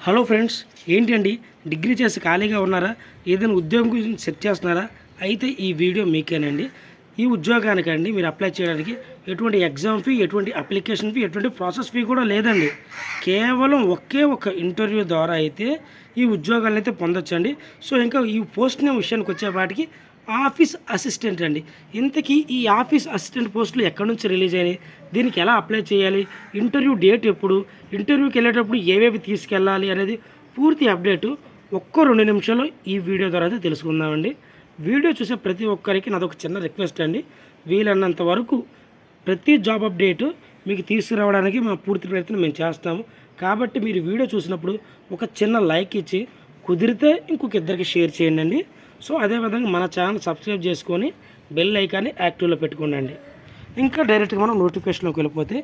Hello friends, ఏంటండి degree చేసి ఖాళీగా ఉన్నారా? ఏదైనా ఉద్యోగం గురించి సెర్చ్ చేస్తున్నారా? అయితే ఈ వీడియో మీకేనండి. ఈ ఉద్యోగానికండి మీరు అప్లై చేయడానికి ఎటువంటి ఎగ్జామ్ ఫీ, ఎటువంటి అప్లికేషన్ ఫీ, ఎటువంటి ప్రాసెస్ ఫీ కూడా లేదండి. కేవలం ఒకే ఒక ఇంటర్వ్యూ ద్వారా అయితే ఈ ఉద్యోగాలను అయితే పొందొచ్చండి. సో ఇంకా ఈ పోస్ట్ నేమ్ విషయానికి వచ్చేపాటికి ఆఫీస్ అసిస్టెంట్ అండి. ఇంతకీ ఈ ఆఫీస్ అసిస్టెంట్ పోస్టులు ఎక్కడి నుంచి రిలీజ్ అయినాయి, దీనికి ఎలా అప్లై చేయాలి, ఇంటర్వ్యూ డేట్ ఎప్పుడు, ఇంటర్వ్యూకి వెళ్ళేటప్పుడు ఏవేవి తీసుకెళ్ళాలి అనేది పూర్తి అప్డేటు ఒక్క 2 నిమిషాల్లో ఈ వీడియో ద్వారా అయితే తెలుసుకుందామండి. వీడియో చూసే ప్రతి ఒక్కరికి నాదొక చిన్న రిక్వెస్ట్ అండి. వీలన్నంత వరకు ప్రతి జాబ్ అప్డేటు మీకు తీసుకురావడానికి మా పూర్తి ప్రయత్నం మేము చేస్తాము. కాబట్టి మీరు వీడియో చూసినప్పుడు ఒక చిన్న లైక్ ఇచ్చి కుదిరితే ఇంకొక ఇద్దరికి షేర్ చేయండి. సో అదేవిధంగా మన ఛానల్ సబ్స్క్రైబ్ చేసుకొని బెల్ ఐకాన్ని యాక్టివ్లో పెట్టుకోండి. ఇంకా డైరెక్ట్గా మనం నోటిఫికేషన్లోకి వెళ్ళిపోతే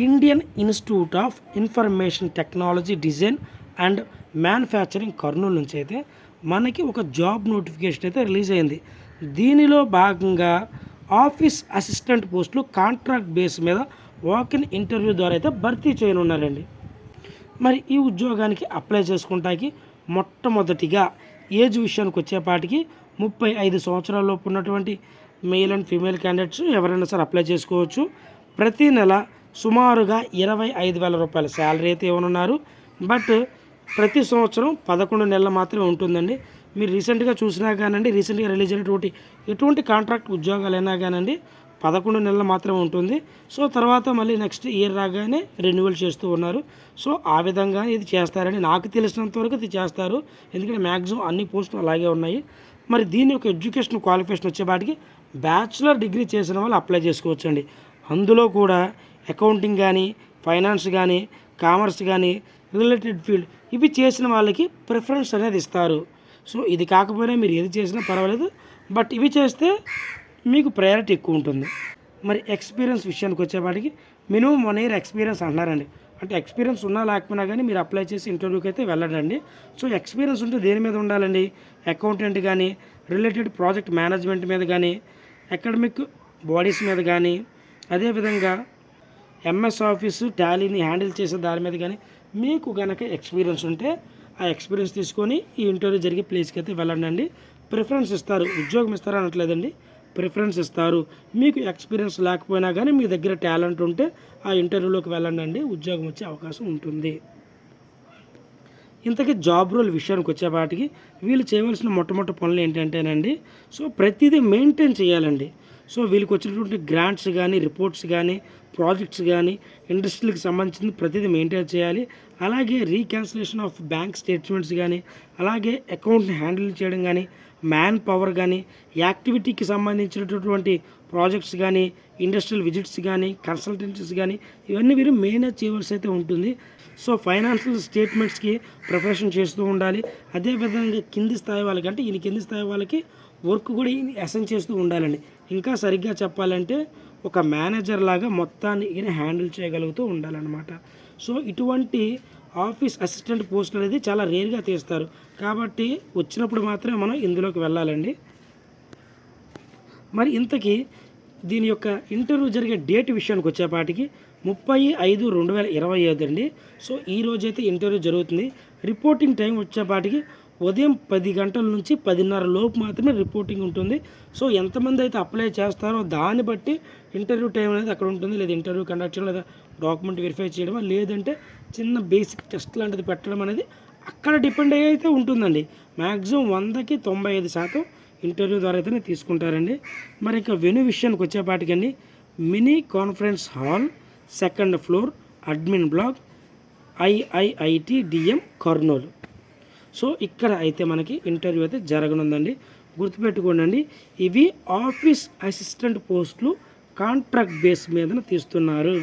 Indian institute of information technology design and manufacturing Kurnool నుంచి అయితే మనకి ఒక జాబ్ నోటిఫికేషన్ అయితే రిలీజ్ అయింది. దీనిలో భాగంగా ఆఫీస్ అసిస్టెంట్ పోస్టులు కాంట్రాక్ట్ బేస్ మీద వాకిన్ ఇంటర్వ్యూ ద్వారా అయితే భర్తీ చేయనున్నారండి. మరి ఈ ఉద్యోగానికి అప్లై చేసుకుంటానికి మొట్టమొదటిగా ఏజ్ విషయానికి వచ్చేపాటికి 35 సంవత్సరాల లోపు ఉన్నటువంటి మెయిల్ అండ్ ఫీమేల్ క్యాండిడేట్స్ ఎవరైనా సరే అప్లై చేసుకోవచ్చు. ప్రతి నెల సుమారుగా 25,000 రూపాయల శాలరీ అయితే ఇవ్వనున్నారు. బట్ ప్రతి సంవత్సరం 11 నెలలు మాత్రమే ఉంటుందండి. మీరు రీసెంట్గా చూసినా కానండి, రీసెంట్గా రిలీజ్ అయినటువంటి ఎటువంటి కాంట్రాక్ట్ ఉద్యోగాలైనా కానండి 11 నెలలు మాత్రమే ఉంటుంది. సో తర్వాత మళ్ళీ నెక్స్ట్ ఇయర్ రాగానే రెన్యువల్ చేస్తూ ఉన్నారు. సో ఆ విధంగా ఇది చేస్తారని నాకు తెలిసినంత వరకు ఇది చేస్తారు. ఎందుకంటే మ్యాక్సిమం అన్ని పోస్టులు అలాగే ఉన్నాయి. మరి దీని యొక్క ఎడ్యుకేషన్ క్వాలిఫికేషన్ వచ్చేపాటికి బ్యాచిలర్ డిగ్రీ చేసిన వాళ్ళు అప్లై చేసుకోవచ్చండి. అందులో కూడా అకౌంటింగ్ కానీ, ఫైనాన్స్ కానీ, కామర్స్ కానీ, రిలేటెడ్ ఫీల్డ్ ఇవి చేసిన వాళ్ళకి ప్రిఫరెన్స్ అనేది ఇస్తారు. సో ఇది కాకపోయినా మీరు ఏది చేసినా పర్వాలేదు, బట్ ఇవి చేస్తే మీకు ప్రయారిటీ ఎక్కువ ఉంటుంది. మరి ఎక్స్పీరియన్స్ విషయానికి వచ్చేపాటికి మినిమం 1 year ఎక్స్పీరియన్స్ అంటున్నారండి. అంటే ఎక్స్పీరియన్స్ ఉన్నా లేకపోయినా కానీ మీరు అప్లై చేసి ఇంటర్వ్యూకి అయితే వెళ్ళడండి. సో ఎక్స్పీరియన్స్ ఉంటే దేని మీద ఉండాలండి? అకౌంటెంట్ కానీ, రిలేటెడ్ ప్రాజెక్ట్ మేనేజ్మెంట్ మీద కానీ, అకాడమిక్ బాడీస్ మీద కానీ, అదేవిధంగా ఎంఎస్ ఆఫీసు టాలీని హ్యాండిల్ చేసే దాని మీద కానీ మీకు కనుక ఎక్స్పీరియన్స్ ఉంటే ఆ ఎక్స్పీరియన్స్ తీసుకొని ఈ ఇంటర్వ్యూ జరిగే ప్లేస్కి అయితే వెళ్ళండి. ప్రిఫరెన్స్ ఇస్తారు, ఉద్యోగం ఇస్తారు అనట్లేదండి, ప్రిఫరెన్స్ ఇస్తారు. మీకు ఎక్స్పీరియన్స్ లేకపోయినా కానీ మీ దగ్గర టాలెంట్ ఉంటే ఆ ఇంటర్వ్యూలోకి వెళ్ళండి, ఉద్యోగం వచ్చే అవకాశం ఉంటుంది. ఇంతకీ జాబ్ రోల్ విషయానికి వచ్చేపాటికి వీళ్ళు చేయవలసిన మొట్టమొదటి పనులు ఏంటంటేనండి, సో ప్రతిదీ మెయింటైన్ చేయాలండి. సో వీళ్ళకి వచ్చినటువంటి గ్రాంట్స్ కానీ, రిపోర్ట్స్ కానీ, ప్రాజెక్ట్స్ కానీ, ఇండస్ట్రీకి సంబంధించిన ప్రతిదీ మెయింటైన్ చేయాలి. అలాగే రీక్యాన్సిలేషన్ ఆఫ్ బ్యాంక్ స్టేట్మెంట్స్ కానీ, అలాగే అకౌంట్ని హ్యాండిల్ చేయడం కానీ, మ్యాన్ పవర్ కానీ, యాక్టివిటీకి సంబంధించినటువంటి ప్రాజెక్ట్స్ కానీ, ఇండస్ట్రియల్ విజిట్స్ కానీ, కన్సల్టెన్సీస్ కానీ ఇవన్నీ మీరు మేనేజ్ చేయవలసి అయితే ఉంటుంది. సో ఫైనాన్షియల్ స్టేట్మెంట్స్కి ప్రిపరేషన్ చేస్తూ ఉండాలి. అదేవిధంగా కింది స్థాయి వాళ్ళకి, అంటే ఈయన కింది స్థాయి వాళ్ళకి వర్క్ కూడా ఈయన అసైన్ చేస్తూ ఉండాలండి. ఇంకా సరిగ్గా చెప్పాలంటే ఒక మేనేజర్ లాగా మొత్తాన్ని ఈయన హ్యాండిల్ చేయగలుగుతూ ఉండాలన్నమాట. సో ఇటువంటి ఆఫీస్ అసిస్టెంట్ పోస్ట్ అనేది చాలా రేర్గా తీస్తారు. కాబట్టి వచ్చినప్పుడు మాత్రమే మనం ఇందులోకి వెళ్ళాలండి. మరి ఇంతకీ దీని యొక్క ఇంటర్వ్యూ జరిగే డేట్ విషయానికి వచ్చేపాటికి 30/5/2025 అండి. సో ఈ రోజైతే ఇంటర్వ్యూ జరుగుతుంది. రిపోర్టింగ్ టైం వచ్చేపాటికి ఉదయం 10 గంటల నుంచి 10:30 లోపు మాత్రమే రిపోర్టింగ్ ఉంటుంది. సో ఎంతమంది అయితే అప్లై చేస్తారో దాన్ని బట్టి ఇంటర్వ్యూ టైం అనేది అక్కడ ఉంటుంది. లేదా ఇంటర్వ్యూ కండక్ట్ చేయడం, లేదా డాక్యుమెంట్ వెరిఫై చేయడం, లేదంటే చిన్న బేసిక్ టెస్ట్ లాంటిది పెట్టడం అనేది అక్కడ డిపెండ్ అయ్యి అయితే ఉంటుందండి. మ్యాక్సిమం 100కి 95% ఇంటర్వ్యూ ద్వారా అయితేనే తీసుకుంటారండి. మరి ఇంకా వెన్యూ విషయానికి వచ్చేపాటికండి mini conference hall, 2nd floor, admin block, IIIT DM Kurnool. So ఇక్కడ అయితే మనకి ఇంటర్వ్యూ అయితే జరగనుందండి. గుర్తుపెట్టుకోండి, ఇవి ఆఫీస్ అసిస్టెంట్ పోస్టులు కాంట్రాక్ట్ బేస్ మీద తీస్తున్నారు.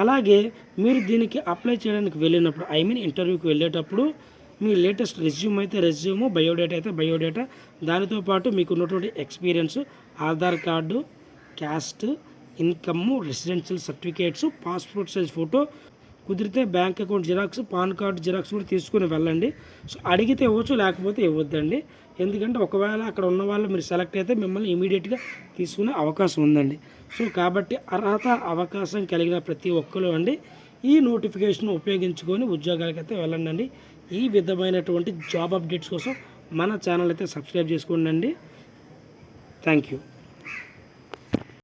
అలాగే మీరు దీనికి అప్లై చేయడానికి వెళ్ళినప్పుడు, ఇంటర్వ్యూకి వెళ్ళేటప్పుడు మీ లేటెస్ట్ రెజ్యూమ్ అయితే రెజ్యూము, బయోడేటా అయితే బయోడేటా, దానితో పాటు మీకు ఉన్నటువంటి experience, Aadhaar card, caste, income, residential certificates, passport size photo, కుదిరితే bank account xerox, PAN card xerox కూడా తీసుకుని వెళ్ళండి. సో అడిగితే ఇవ్వచ్చు, లేకపోతే ఇవ్వద్దండి. ఎందుకంటే ఒకవేళ అక్కడ ఉన్న వాళ్ళు మీరు సెలెక్ట్ అయితే మిమ్మల్ని ఇమీడియట్గా తీసుకునే అవకాశం ఉందండి. సో కాబట్టి అర్హత అవకాశం కలిగిన ప్రతి ఒక్కరు అండి ఈ నోటిఫికేషన్ ఉపయోగించుకొని ఉద్యోగాలకైతే వెళ్ళండి. ఈ విధమైనటువంటి జాబ్ అప్డేట్స్ కోసం మన ఛానల్ అయితే సబ్స్క్రైబ్ చేసుకోండి. Thank you.